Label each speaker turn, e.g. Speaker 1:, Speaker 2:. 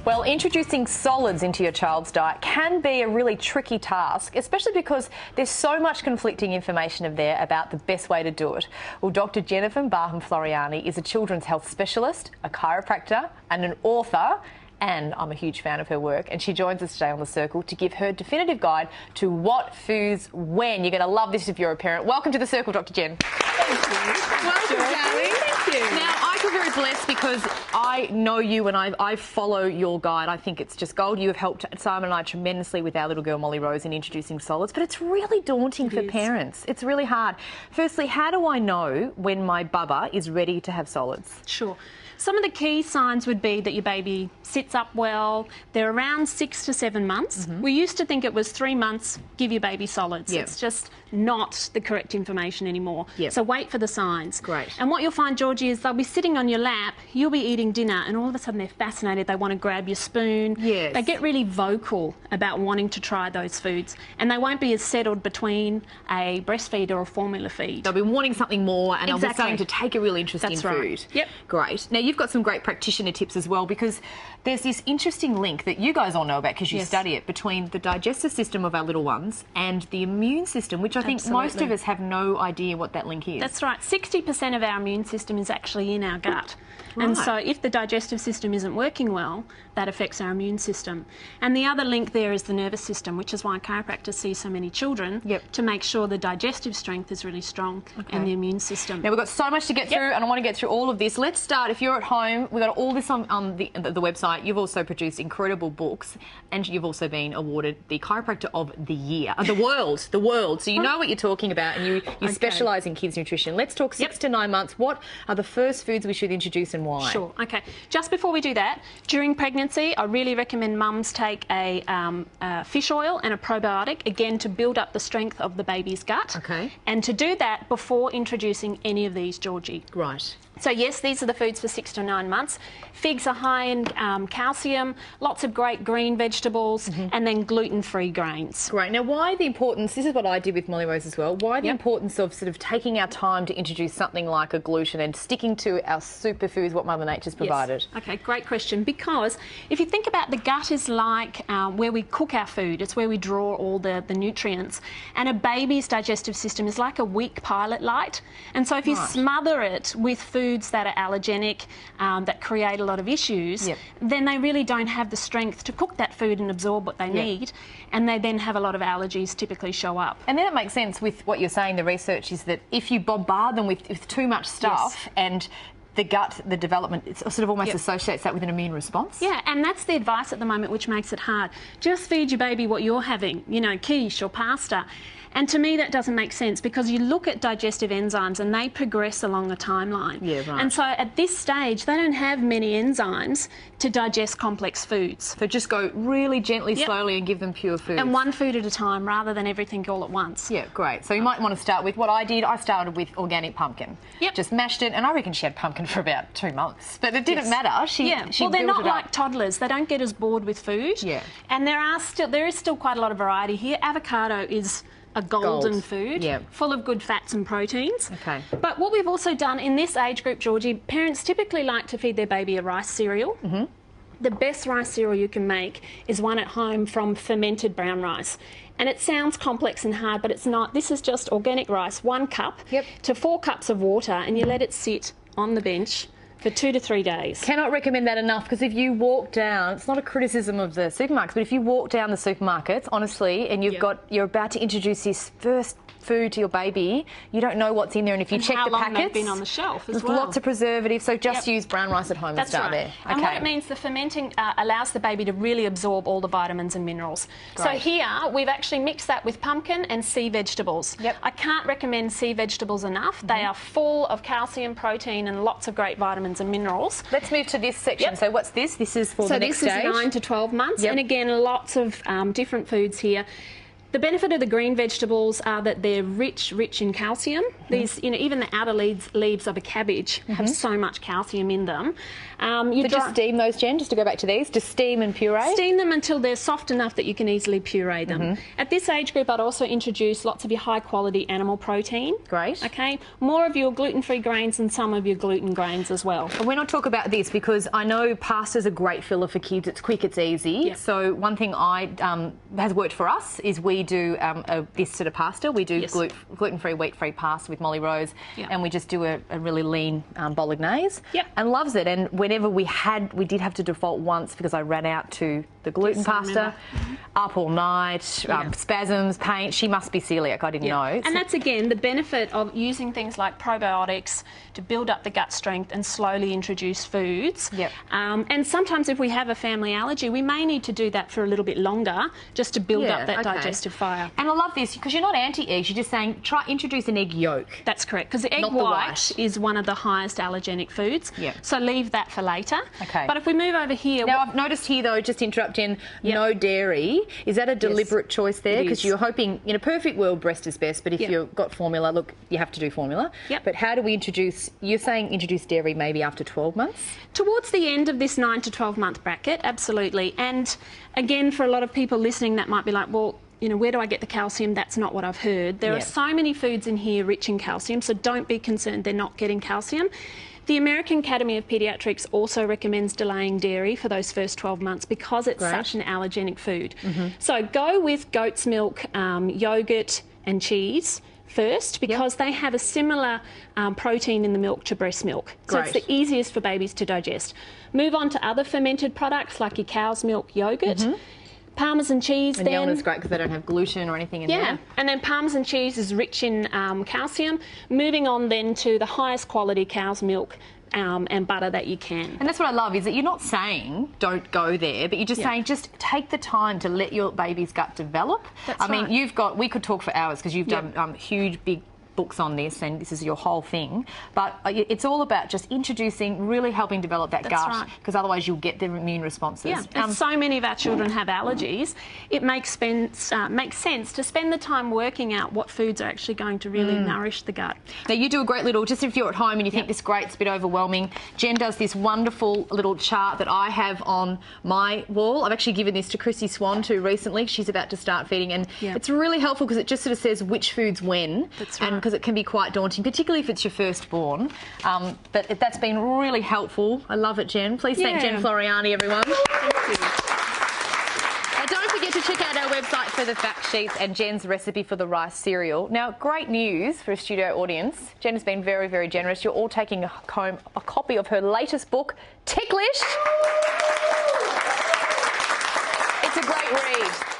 Speaker 1: Well, introducing solids into your child's diet can be a really tricky task, especially because there's so much conflicting information there about the best way to do it. Well, Dr. Jennifer Baham-Floriani is a children's health specialist, a chiropractor and an author, and I'm a huge fan of her work, and she joins us today on The Circle to give her definitive guide to what foods when. You're going to love this if you're a parent. Welcome to The Circle, Dr. Jen.
Speaker 2: Thank you.
Speaker 1: Welcome, darling.
Speaker 2: Thank you.
Speaker 1: Now, I feel very blessed because I know you and I follow your guide. I think it's just gold. You have helped Simon and I tremendously with our little girl Molly Rose in introducing solids, but it's really daunting for parents. It's really hard. Firstly, how do I know when my bubba is ready to have solids?
Speaker 2: Sure. Some of the key signs would be that your baby sits up well. They're around 6 to 7 months. We used to think it was 3 months, give your baby solids.
Speaker 1: Yep.
Speaker 2: It's just not the correct information anymore.
Speaker 1: Yep.
Speaker 2: So wait for the signs.
Speaker 1: Great.
Speaker 2: And what you'll find, Georgie, is they'll be sitting on your lap, you'll be eating dinner, and all of a sudden they're fascinated. They want to grab your spoon.
Speaker 1: Yes.
Speaker 2: They get really vocal about wanting to try those foods, and they won't be as settled between a breastfeed or a formula feed.
Speaker 1: They'll be wanting something more, and they'll be starting to take a real interest in
Speaker 2: That's
Speaker 1: food.
Speaker 2: right. Yep.
Speaker 1: Great. Now, you've got some great practitioner tips as well, because there's this interesting link that you guys all know about because you study it, between the digestive system of our little ones and the immune system, which I think most of us have no idea what that link is.
Speaker 2: That's right. 60% of our immune system is actually in our gut. And so if the digestive system isn't working well, that affects our immune system. And the other link there is the nervous system, which is why chiropractors see so many children, to make sure the digestive strength is really strong and the immune system.
Speaker 1: Now, we've got so much to get through, and I want to get through all of this. Let's start. If you're at home, we've got all this on the website. You've also produced incredible books, and you've also been awarded the Chiropractor of the Year. The world. So you know what you're talking about, and you specialise in kids' nutrition. Let's talk 6 to 9 months. What are the first foods we should introduce and why?
Speaker 2: Sure. Okay. Just before we do that, during pregnancy, I really recommend mums take a fish oil and a probiotic, again, to build up the strength of the baby's gut.
Speaker 1: Okay.
Speaker 2: And to do that before introducing any of these, Georgie.
Speaker 1: Right.
Speaker 2: So yes, these are the foods for 6 to 9 months. Figs are high in calcium, lots of great green vegetables, and then gluten-free grains.
Speaker 1: Great. Now, why the importance, this is what I did with Molly Rose as well, why the importance of sort of taking our time to introduce something like a gluten and sticking to our superfoods, what Mother Nature's provided?
Speaker 2: Yes. Okay, great question. Because if you think about the gut is like where we cook our food, it's where we draw all the nutrients. And a baby's digestive system is like a weak pilot light. And so if you smother it with foods that are allergenic, that create a lot of issues, then they really don't have the strength to cook that food and absorb what they need, and they then have a lot of allergies typically show up.
Speaker 1: And then it makes sense with what you're saying. The research is that if you bombard them with too much stuff and the gut, the development, it sort of almost associates that with an immune response.
Speaker 2: Yeah, and that's the advice at the moment, which makes it hard. Just feed your baby what you're having, you know, quiche or pasta. And to me, that doesn't make sense, because you look at digestive enzymes and they progress along a timeline.
Speaker 1: Yeah, right.
Speaker 2: And so at this stage, they don't have many enzymes to digest complex foods.
Speaker 1: So just go really gently, slowly, and give them pure food.
Speaker 2: And one food at a time rather than everything all at once.
Speaker 1: Yeah, great. So you might want to start with what I did. I started with organic pumpkin. Just mashed it, and I reckon she had pumpkin for about 2 months. But it didn't matter. She
Speaker 2: well, they're not
Speaker 1: built it
Speaker 2: like
Speaker 1: up.
Speaker 2: toddlers. They don't get as bored with food.
Speaker 1: Yeah.
Speaker 2: And there is still quite a lot of variety here. Avocado is a golden food, full of good fats and proteins.
Speaker 1: Okay.
Speaker 2: But what we've also done in this age group, Georgie, parents typically like to feed their baby a rice cereal. The best rice cereal you can make is one at home from fermented brown rice. And it sounds complex and hard, but it's not. This is just organic rice, 1 cup to 4 cups of water, and you let it sit on the bench for 2 to 3 days.
Speaker 1: Cannot recommend that enough, because if you walk down, it's not a criticism of the supermarkets, but if you walk down the supermarkets, honestly, and you're about to introduce this first food to your baby, you don't know what's in there, and if you check the packets,
Speaker 2: how long they've been on the shelf as
Speaker 1: there's
Speaker 2: well.
Speaker 1: lots of preservatives, so just use brown rice at home and start there.
Speaker 2: And what it means, the fermenting allows the baby to really absorb all the vitamins and minerals. So here, we've actually mixed that with pumpkin and sea vegetables. I can't recommend sea vegetables enough. They are full of calcium, protein, and lots of great vitamins and minerals.
Speaker 1: Let's move to this section. So what's this? This is for the next stage?
Speaker 2: So this is 9 to 12 months, and again, lots of different foods here. The benefit of the green vegetables are that they're rich in calcium. These, even the outer leaves of a cabbage have so much calcium in them.
Speaker 1: So just steam those, Jen, just to go back to these, just steam and puree?
Speaker 2: Steam them until they're soft enough that you can easily puree them. At this age group, I'd also introduce lots of your high-quality animal protein.
Speaker 1: Great.
Speaker 2: Okay, more of your gluten-free grains and some of your gluten grains as well.
Speaker 1: And when I talk about this, because I know pasta's a great filler for kids, it's quick, it's easy.
Speaker 2: Yep.
Speaker 1: So one thing has worked for us is we do this sort of pasta. We do gluten-free, wheat-free pasta with Molly Rose, and we just do a really lean bolognese.
Speaker 2: Yep.
Speaker 1: And loves it. And whenever we did have to default once because I ran out to the gluten pasta, up all night, spasms, pain. She must be celiac, I didn't know.
Speaker 2: And that's, again, the benefit of using things like probiotics to build up the gut strength and slowly introduce foods.
Speaker 1: Yep.
Speaker 2: And sometimes if we have a family allergy, we may need to do that for a little bit longer just to build up that digestive fire.
Speaker 1: And I love this because you're not anti-eggs, you're just saying try introduce an egg yolk.
Speaker 2: That's correct, because the egg white is one of the highest allergenic foods.
Speaker 1: Yep.
Speaker 2: So leave that for later.
Speaker 1: Okay.
Speaker 2: But if we move over here...
Speaker 1: Now, I've noticed here, though, just to interrupt Jen, no dairy. Is that a deliberate choice there? Because you're hoping, in a perfect world, breast is best, but if you've got formula, look, you have to do formula.
Speaker 2: Yep.
Speaker 1: But how do we introduce, you're saying introduce dairy maybe after 12 months?
Speaker 2: Towards the end of this 9 to 12 month bracket, absolutely. And again, for a lot of people listening, that might be like, well, where do I get the calcium? That's not what I've heard. There are so many foods in here rich in calcium, so don't be concerned they're not getting calcium. The American Academy of Paediatrics also recommends delaying dairy for those first 12 months because it's such an allergenic food. So go with goat's milk, yoghurt and cheese first because they have a similar protein in the milk to breast milk. So it's the easiest for babies to digest. Move on to other fermented products like your cow's milk yogurt. Parmesan cheese
Speaker 1: and Yelna's great because they don't have gluten or anything in there.
Speaker 2: And then Parmesan cheese is rich in calcium. Moving on then to the highest quality cow's milk and butter that you can.
Speaker 1: And that's what I love, is that you're not saying don't go there, but you're just saying just take the time to let your baby's gut develop.
Speaker 2: That's
Speaker 1: I mean, we could talk for hours because you've done huge, big books on this and this is your whole thing, but it's all about just introducing, really helping develop that gut, because otherwise you'll get the immune responses.
Speaker 2: And so many of our children have allergies, it makes sense to spend the time working out what foods are actually going to really nourish the gut.
Speaker 1: Now you do a great little, just if you're at home and you think this great's a bit overwhelming, Jen does this wonderful little chart that I have on my wall. I've actually given this to Chrissy Swan too recently. She's about to start feeding, and it's really helpful because it just sort of says which foods when.
Speaker 2: That's right.
Speaker 1: Because it can be quite daunting, particularly if it's your firstborn. But that's been really helpful. I love it, Jen. Please thank Jen Floriani, everyone.
Speaker 2: Thank you.
Speaker 1: Now, don't forget to check out our website for the fact sheets and Jen's recipe for the rice cereal. Now, great news for a studio audience. Jen has been very, very generous. You're all taking home a copy of her latest book, Ticklish. It's a great read.